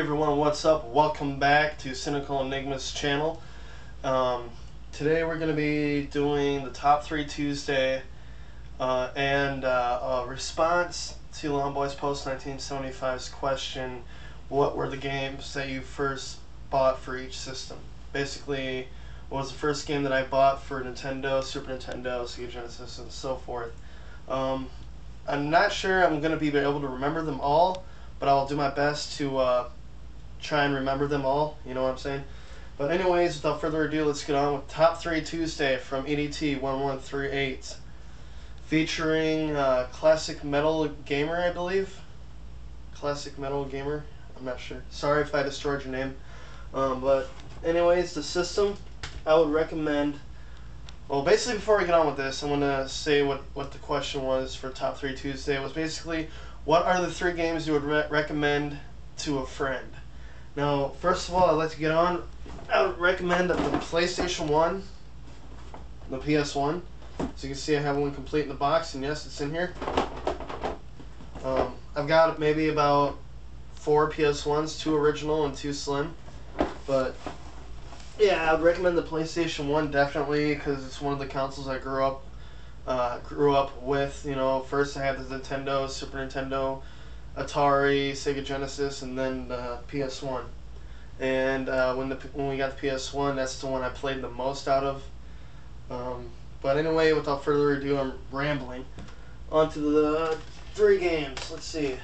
everyone, what's up? Welcome back to Cynical Enigma's channel. Today we're going to be doing the Top 3 Tuesday and a response to Longboy's Post 1975's question, what were the games that you first bought for each system? Basically, what was the first game that I bought for Nintendo, Super Nintendo, Sega Genesis, and so forth. I'm not sure I'm going to be able to remember them all, but I'll do my best to try and remember them all, you know what I'm saying? But anyways, without further ado, let's get on with Top 3 Tuesday from edt1138, featuring Classic Metal Gamer, I believe? Classic Metal Gamer? I'm not sure. Sorry if I destroyed your name. But anyways, the system, I would recommend... Well, basically, before we get on with this, I'm going to say what the question was for Top 3 Tuesday. It was basically, what are the 3 games you would recommend to a friend? Now, first of all, I'd like to get on. I would recommend the PlayStation 1, the PS1. As you can see, I have one complete in the box, and yes, it's in here. I've got maybe about 4 PS1s, 2 original and 2 slim. But yeah, I would recommend the PlayStation 1 definitely, because it's one of the consoles I grew up with. You know, first I had the Nintendo, Super Nintendo, Atari, Sega Genesis, and then the PS1. And when we got the PS1, that's the one I played the most out of. But anyway, without further ado, I'm rambling. On to the 3 games. Let's see.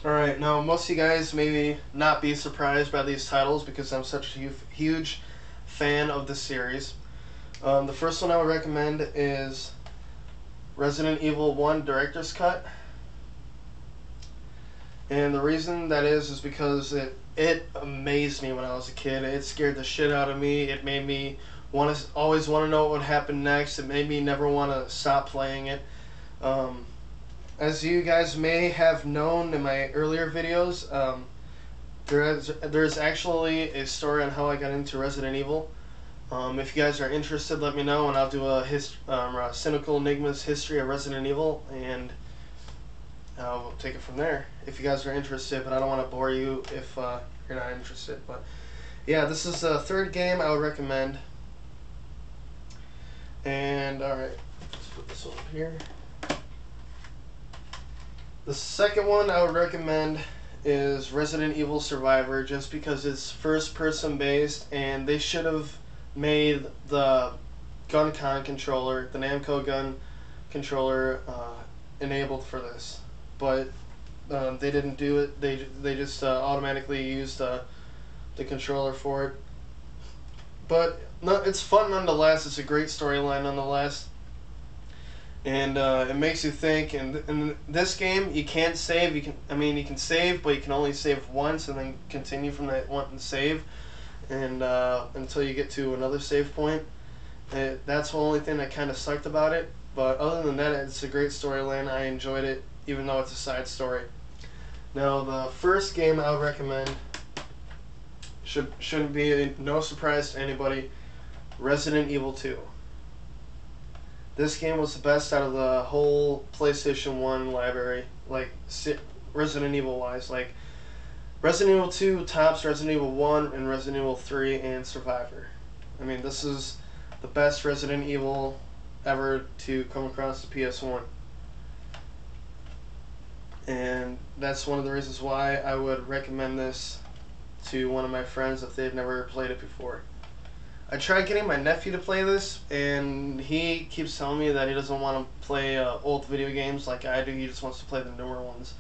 Alright, now most of you guys may not be surprised by these titles because I'm such a huge fan of the series. The first one I would recommend is Resident Evil 1 Director's Cut. And the reason that is because it amazed me when I was a kid. It scared the shit out of me. It made me always want to know what would happen next. It made me never want to stop playing it. As you guys may have known in my earlier videos, there's actually a story on how I got into Resident Evil. If you guys are interested, let me know, and I'll do a Cynical Enigma's history of Resident Evil, and we'll take it from there if you guys are interested, but I don't want to bore you if you're not interested. But yeah, this is the 3rd game I would recommend. And alright, let's put this over here. The 2nd one I would recommend is Resident Evil Survivor, just because it's first-person based, and they should have made the GunCon controller, the Namco gun controller, enabled for this. But they didn't do it. They just automatically used the controller for it. But no, it's fun nonetheless. It's a great storyline nonetheless. And it makes you think. And in this game, you can't save. You can save, but you can only save once, and then continue from that one and save, and until you get to another save point. That's the only thing that kind of sucked about it. But other than that, it's a great storyline. I enjoyed it, even though it's a side story. Now, the first game I would recommend shouldn't be no surprise to anybody. Resident Evil 2. This game was the best out of the whole PlayStation 1 library, like Resident Evil wise. Like, Resident Evil 2 tops Resident Evil 1 and Resident Evil 3 and Survivor. I mean, this is the best Resident Evil ever to come across the PS1. And that's one of the reasons why I would recommend this to one of my friends if they've never played it before. I tried getting my nephew to play this, and he keeps telling me that he doesn't want to play old video games like I do. He just wants to play the newer ones.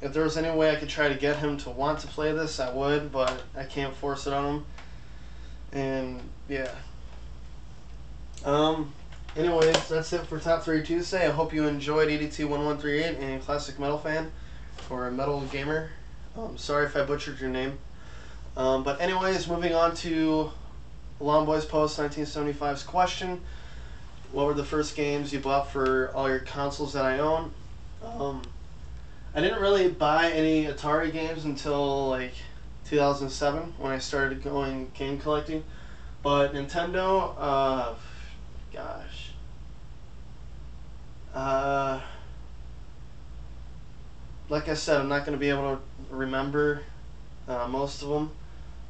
If there was any way I could try to get him to want to play this, I would, but I can't force it on him. And yeah. Anyways, that's it for Top 3 Tuesday. I hope you enjoyed edt1138 and Classic Metal Fan, or a Metal Gamer. Sorry if I butchered your name. But anyways, moving on to Longboy's Post 1975's question. What were the first games you bought for all your consoles that I own? I didn't really buy any Atari games until like 2007 when I started going game collecting. But Nintendo, gosh. like I said, I'm not going to be able to remember most of them,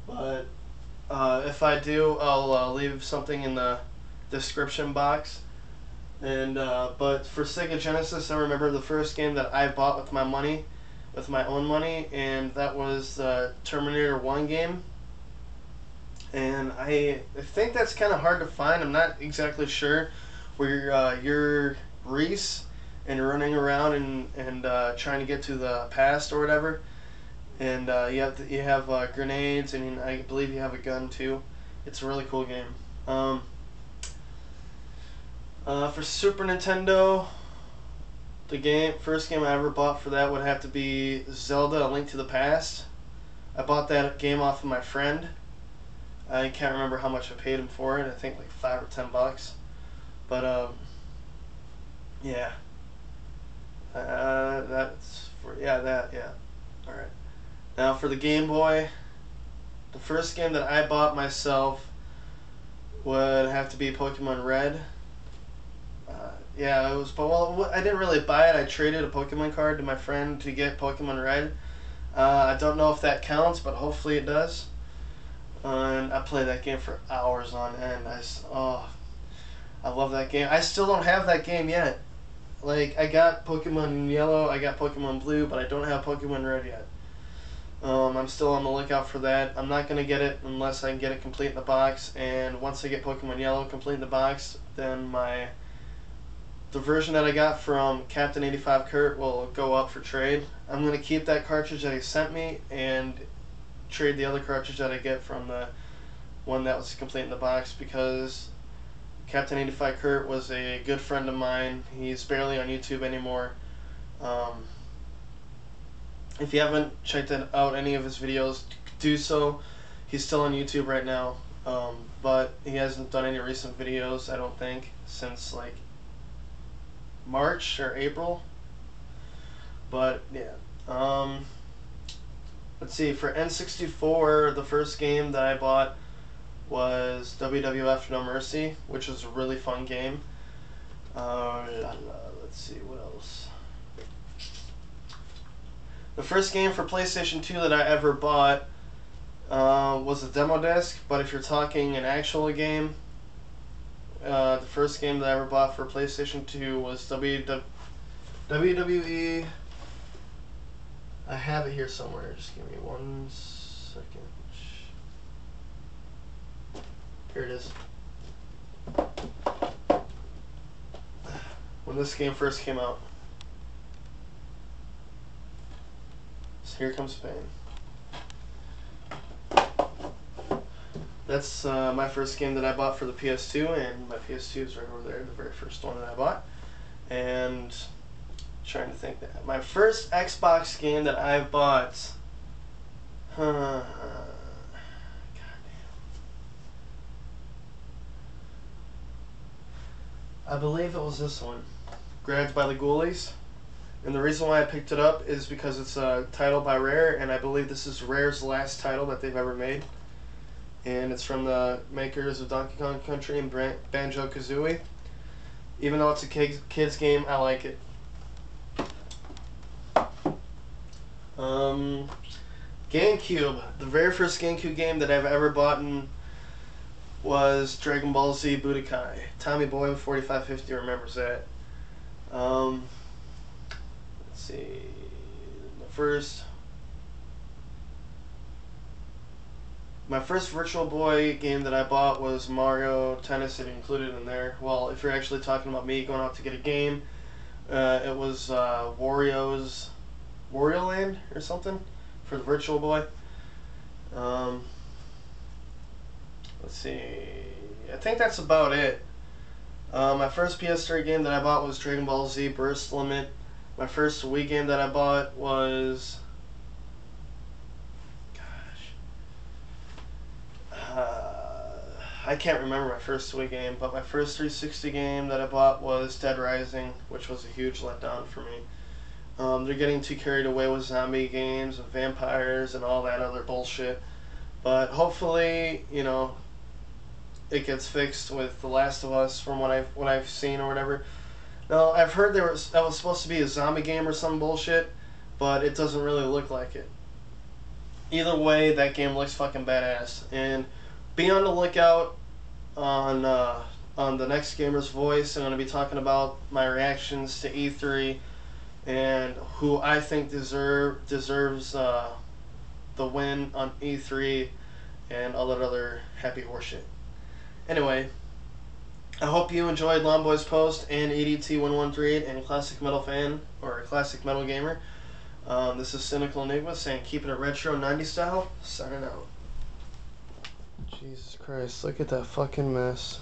but if I do, I'll leave something in the description box. And but for Sega Genesis, I remember the first game that I bought with my money, with my own money, and that was the Terminator 1 game. And I think that's kind of hard to find. I'm not exactly sure where you're Reese and you're running around and trying to get to the past or whatever. And you have grenades, and I believe you have a gun too. It's a really cool game. For Super Nintendo, the first game I ever bought for that would have to be Zelda: A Link to the Past. I bought that game off of my friend. I can't remember how much I paid him for it. I think like $5 or $10. But yeah. That's for that. All right. Now for the Game Boy, the first game that I bought myself would have to be Pokemon Red. Yeah, it was. Well, I didn't really buy it. I traded a Pokemon card to my friend to get Pokemon Red. I don't know if that counts, but hopefully it does. And I played that game for hours on end. I love that game. I still don't have that game yet. Like, I got Pokemon Yellow, I got Pokemon Blue, but I don't have Pokemon Red yet. I'm still on the lookout for that. I'm not going to get it unless I can get it complete in the box. And once I get Pokemon Yellow complete in the box, then the version that I got from Captain 85 Kurt will go up for trade. I'm going to keep that cartridge that he sent me and trade the other cartridge that I get from the one that was complete in the box, because Captain 85 Kurt was a good friend of mine. He's barely on YouTube anymore. If you haven't checked out any of his videos, do so. He's still on YouTube right now, but he hasn't done any recent videos, I don't think, since like March or April. But yeah. Let's see, for N64, the first game that I bought was WWF No Mercy, which was a really fun game. Let's see, what else? The first game for PlayStation 2 that I ever bought was a demo disc, but if you're talking an actual game, the first game that I ever bought for PlayStation 2 was WWE. I have it here somewhere. Just give me 1 second. Here it is. When this game first came out. So here comes pain. That's my first game that I bought for the PS2, and my PS2 is right over there, the very first one that I bought. And trying to think that my first Xbox game that I bought, goddamn, I believe it was this one, Grabbed by the Ghoulies. And the reason why I picked it up is because it's a title by Rare, and I believe this is Rare's last title that they've ever made. And it's from the makers of Donkey Kong Country and Banjo-Kazooie. Even though it's a kid's game, I like it. GameCube. The very first GameCube game that I've ever bought was Dragon Ball Z Budokai. Tommy Boy 4550 remembers that. Let's see. My first Virtual Boy game that I bought was Mario Tennis. It included in there. Well, if you're actually talking about me going out to get a game, it was Wario Land or something for the Virtual Boy. Let's see. I think that's about it. My first PS3 game that I bought was Dragon Ball Z Burst Limit. My first Wii game that I bought was... I can't remember my first Wii game, but my first 360 game that I bought was Dead Rising, which was a huge letdown for me. They're getting too carried away with zombie games and vampires and all that other bullshit. But hopefully, you know, it gets fixed with The Last of Us from what I've seen or whatever. Now, I've heard that was supposed to be a zombie game or some bullshit, but it doesn't really look like it. Either way, that game looks fucking badass. And be on the lookout on the next Gamer's Voice. I'm going to be talking about my reactions to E3 and who I think deserves the win on E3 and all that other happy horseshit. Anyway, I hope you enjoyed Lomboy's post and edt1138 and Classic Metal Fan or Classic Metal Gamer. This is Cynical Enigma saying keeping it retro 90s style. Signing out. Jesus Christ, look at that fucking mess.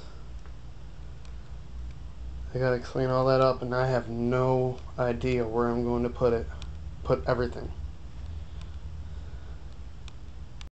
I gotta clean all that up and I have no idea where I'm going to put everything.